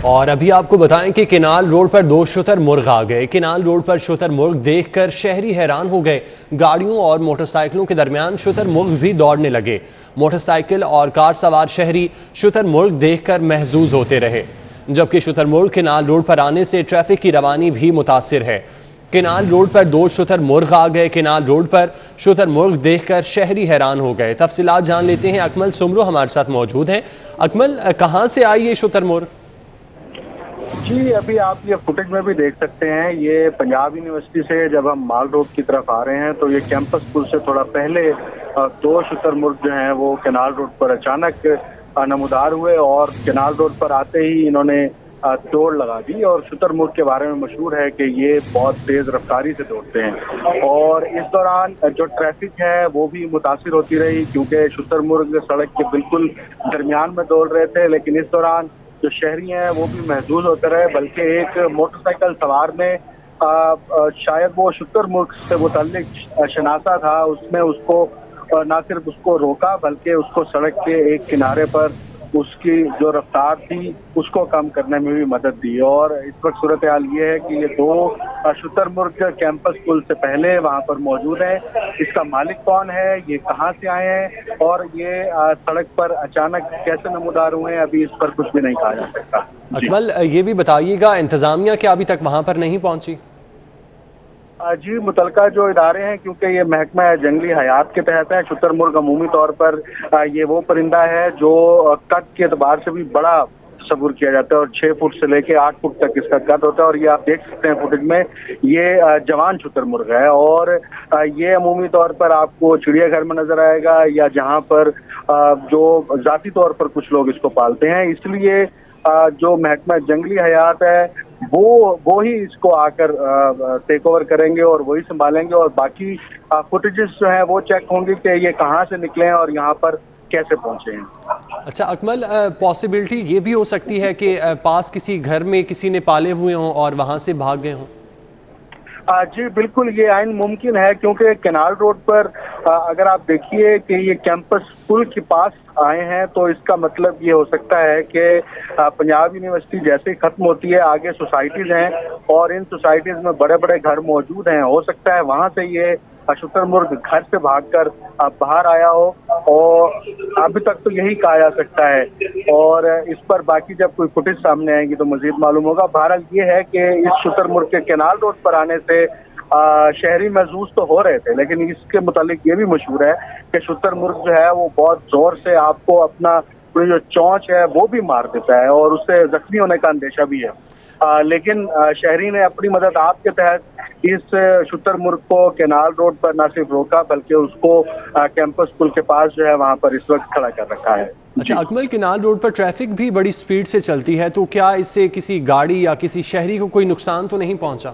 और अभी आपको बताएं कि केनाल रोड पर दो शुतुरमुर्ग आ गए। केनाल रोड पर शुतुरमुर्ग देखकर शहरी हैरान हो गए। गाड़ियों और मोटरसाइकिलों के दरमियान शुतुरमुर्ग भी दौड़ने लगे। मोटरसाइकिल और कार सवार शहरी शुतुरमुर्ग देखकर महजूज होते रहे, जबकि शुतुरमुर्ग केनाल रोड पर आने से ट्रैफिक की रवानी भी मुतासिर है। केनाल रोड पर दो शुतुरमुर्ग आ गए। केनाल रोड पर शुतुरमुर्ग देखकर शहरी हैरान हो गए। तफसीलात जान लेते हैं। अकमल सुमरो हमारे साथ मौजूद हैं। अकमल, कहाँ से आई ये शुतुरमुर्ग? जी, अभी आप ये फुटेज में भी देख सकते हैं। ये पंजाब यूनिवर्सिटी से जब हम माल रोड की तरफ आ रहे हैं तो ये कैंपस स्कूल से थोड़ा पहले दो शुतुरमुर्ग जो हैं वो केनाल रोड पर अचानक नमूदार हुए और केनाल रोड पर आते ही इन्होंने दौड़ लगा दी। और शुतुरमुर्ग के बारे में मशहूर है कि ये बहुत तेज रफ्तारी से दौड़ते हैं और इस दौरान जो ट्रैफिक है वो भी मुतासिर होती रही, क्योंकि शुतुरमुर्ग सड़क के बिल्कुल दरमियान में दौड़ रहे थे। लेकिन इस दौरान जो शहरी हैं वो भी महजूज होते रहे, बल्कि एक मोटरसाइकिल सवार ने शायद वो शुतुरमुर्ग से मुतल्लिक शनासा था, उसने उसको ना सिर्फ उसको रोका बल्कि उसको सड़क के एक किनारे पर उसकी जो रफ्तार थी उसको कम करने में भी मदद दी। और इस वक्त सूरत हाल ये है कि ये दो शुतुरमुर्ग कैंपस स्कूल से पहले वहां पर मौजूद है। इसका मालिक कौन है, ये कहाँ से आए हैं और ये सड़क पर अचानक कैसे नमूदार हुए हैं, अभी इस पर कुछ भी नहीं कहा जा सकता। अकमल, ये भी बताइएगा, इंतजामिया क्या अभी तक वहां पर नहीं पहुंची? जी, मुतलका जो इदारे हैं, क्योंकि ये महकमा जंगली हयात के तहत है, शुतुरमुर्ग अमूमी तौर पर ये वो परिंदा है जो कद के एतबार से भी बड़ा तस्वुर किया जाता है और 6 फुट से लेके 8 फुट तक इसका कद होता है। और ये आप देख सकते हैं फुटेज में, ये जवान शुतुरमुर्ग है और ये अमूमी तौर पर आपको चिड़ियाघर में नजर आएगा या जहाँ पर जो जाती तौर पर कुछ लोग इसको पालते हैं। इसलिए जो महकमा जंगली हयात है वो ही इसको आकर टेक ओवर करेंगे और वही संभालेंगे और बाकी फुटेजेस जो है वो चेक होंगे कि ये कहाँ से निकले हैं और यहाँ पर कैसे पहुंचे हैं। अच्छा अकमल, पॉसिबिलिटी ये भी हो सकती है कि पास किसी घर में किसी ने पाले हुए हों और वहां से भाग गए हों? जी बिल्कुल, ये आइन मुमकिन है, क्योंकि केनाल रोड पर अगर आप देखिए कि ये कैंपस स्कूल के पास आए हैं तो इसका मतलब ये हो सकता है कि पंजाब यूनिवर्सिटी जैसे ही खत्म होती है आगे सोसाइटीज हैं और इन सोसाइटीज में बड़े बड़े घर मौजूद हैं। हो सकता है वहां से ये शुतुरमुर्ग घर से भागकर बाहर आया हो और अभी तक तो यही कहा जा सकता है और इस पर बाकी जब कोई फुटेज सामने आएगी तो मजीद मालूम होगा। बहरहाल ये है कि इस शुतुरमुर्ग के केनाल रोड पर आने से शहरी महसूस तो हो रहे थे, लेकिन इसके मुतालिक ये भी मशहूर है कि शुतुरमुर्ग जो है वो बहुत जोर से आपको अपना जो चोंच है वो भी मार देता है और उससे जख्मी होने का अंदेशा भी है। लेकिन शहरी ने अपनी मदद आपके तहत इस शुतुरमुर्ग को केनाल रोड पर न सिर्फ रोका बल्कि उसको कैंपस स्कूल के पास जो है वहां पर इस वक्त खड़ा कर रखा है। अच्छा अकमल, केनाल रोड पर ट्रैफिक भी बड़ी स्पीड से चलती है, तो क्या इससे किसी गाड़ी या किसी शहरी को कोई नुकसान तो नहीं पहुंचा?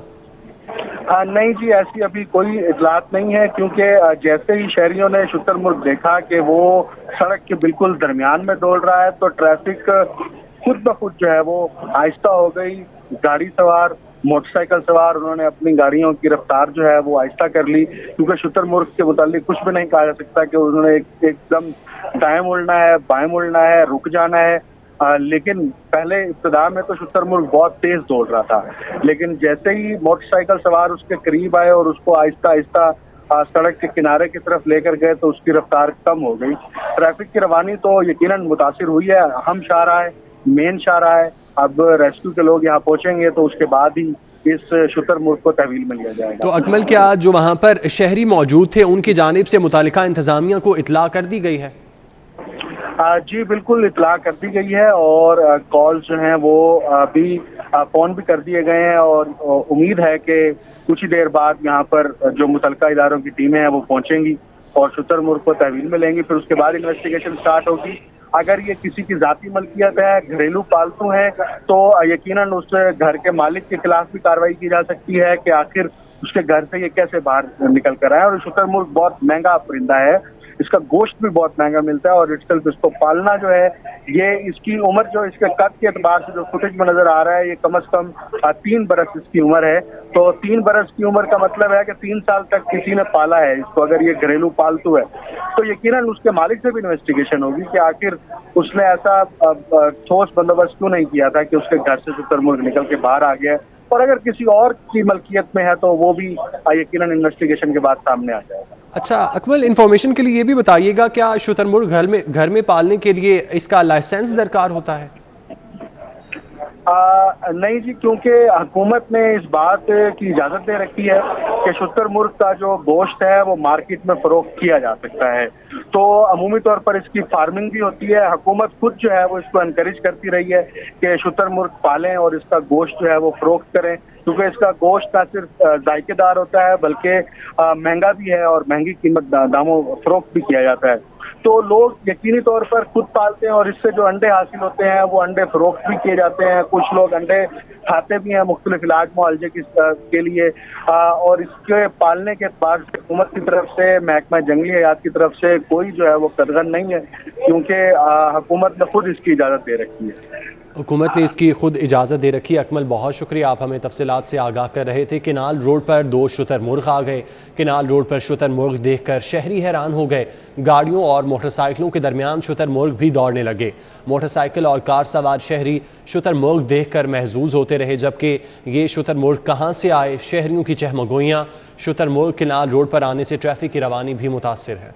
नहीं जी, ऐसी अभी कोई इतलात नहीं है, क्योंकि जैसे ही शहरियों ने शुतुरमुर्ग देखा कि वो सड़क के बिल्कुल दरमियान में दौड़ रहा है तो ट्रैफिक खुद ब खुद जो है वो आहिस्ता हो गई। गाड़ी सवार, मोटरसाइकिल सवार, उन्होंने अपनी गाड़ियों की रफ्तार जो है वो आहिस्ता कर ली, क्योंकि शुतुरमुर्ग के मुतालिक कुछ भी नहीं कहा जा सकता कि उन्होंने एकदम दाएं मुड़ना है, बाएं मुड़ना है, रुक जाना है। लेकिन पहले इब्तिदा में तो शुतुरमुर्ग बहुत तेज दौड़ रहा था, लेकिन जैसे ही मोटरसाइकिल सवार उसके करीब आए और उसको आहिस्ता आहिस्ता सड़क के किनारे की तरफ लेकर गए तो उसकी रफ्तार कम हो गई। ट्रैफिक की रवानी तो यकीनन मुतासिर हुई है। अहम शाहराह है, मेन शाहराह है। अब रेस्क्यू के लोग यहाँ पहुंचेंगे तो उसके बाद ही इस शुतुरमुर्ग को तहवील में लिया जाएगा। तो अकमल, क्या जो वहां पर शहरी मौजूद थे उनकी जानिब से मुतालिका इंतजामिया को इतला कर दी गई है? जी बिल्कुल, इतला कर दी गई है और कॉल जो हैं वो अभी फोन भी कर दिए गए हैं और उम्मीद है कि कुछ ही देर बाद यहाँ पर जो मुतलका इदारों की टीमें हैं वो पहुंचेंगी और शुतुरमुर्ग को तहवील में लेंगी। फिर उसके बाद इन्वेस्टिगेशन स्टार्ट होगी। अगर ये किसी की जाती मलकियत है, घरेलू पालतू है, तो यकीनन उस घर के मालिक के खिलाफ भी कार्रवाई की जा सकती है कि आखिर उसके घर से ये कैसे बाहर निकल कर आए। और शुतुरमुर्ग बहुत महंगा परिंदा है, इसका गोश्त भी बहुत महंगा मिलता है और इटसेल्फ इसको पालना जो है, ये इसकी उम्र जो इसके कद के एतबार से जो फुटेज में नजर आ रहा है, ये कम से कम 3 बरस इसकी उम्र है। तो 3 बरस की उम्र का मतलब है कि 3 साल तक किसी ने पाला है इसको, अगर ये घरेलू पालतू है तो यकीनन उसके मालिक से भी इन्वेस्टिगेशन होगी कि आखिर उसने ऐसा ठोस बंदोबस्त क्यों नहीं किया था कि उसके घर से शुतुरमुर्ग निकल के बाहर आ गया, और अगर किसी और की मलकियत में है तो वो भी यकीनन इन्वेस्टिगेशन के बाद सामने आ जाएगा। अच्छा अकमल, इन्फॉर्मेशन के लिए ये भी बताइएगा, क्या शुतुरमुर्ग घर में पालने के लिए इसका लाइसेंस दरकार होता है? नहीं जी, क्योंकि हुकूमत ने इस बात की इजाजत दे रखी है कि शुतुरमुर्ग का जो गोश्त है वो मार्केट में फरोख्त किया जा सकता है। तो अमूमी तौर पर इसकी फार्मिंग भी होती है। हुकूमत खुद जो है वो इसको एनकरेज करती रही है कि शुतुरमुर्ग पालें और इसका गोश्त जो है वो फरोख्त करें, क्योंकि इसका गोश्त ना सिर्फ जायकेदार होता है बल्कि महंगा भी है और महंगी कीमत दामों फरोख्त भी किया जाता है। तो लोग यकीनी तौर पर खुद पालते हैं और इससे जो अंडे हासिल होते हैं वो अंडे फरोख्त भी किए जाते हैं। कुछ लोग अंडे खाते भी हैं मुख्तलिफ इलाज मुआलजे के लिए, और इसके पालने के बाद से हुकूमत की तरफ से, महकमा जंगली हयात की तरफ से कोई जो है वो कदगन नहीं है, क्योंकि हुकूमत ने खुद इसकी इजाज़त दे रखी है। हुकूमत ने इसकी खुद इजाज़त दे रखी है। अकमल, बहुत शुक्रिया, आप हमें तफसीलात से आगाह कर रहे थे। किनाल रोड पर 2 शुतुरमुर्ग आ गए। किनाल रोड पर शुतुरमुर्ग देखकर शहरी हैरान हो गए। गाड़ियों और मोटरसाइकिलों के दरमियान शुतुरमुर्ग भी दौड़ने लगे। मोटरसाइकिल और कार सवार शहरी शुतुरमुर्ग देखकर महजूज होते रहे, जबकि ये शुतुरमुर्ग कहाँ से आए, शहरियों की चहमगोइयाँ। शुतुरमुर्ग किनाल रोड पर आने से ट्रैफिक की रवानी भी मुतासिर है।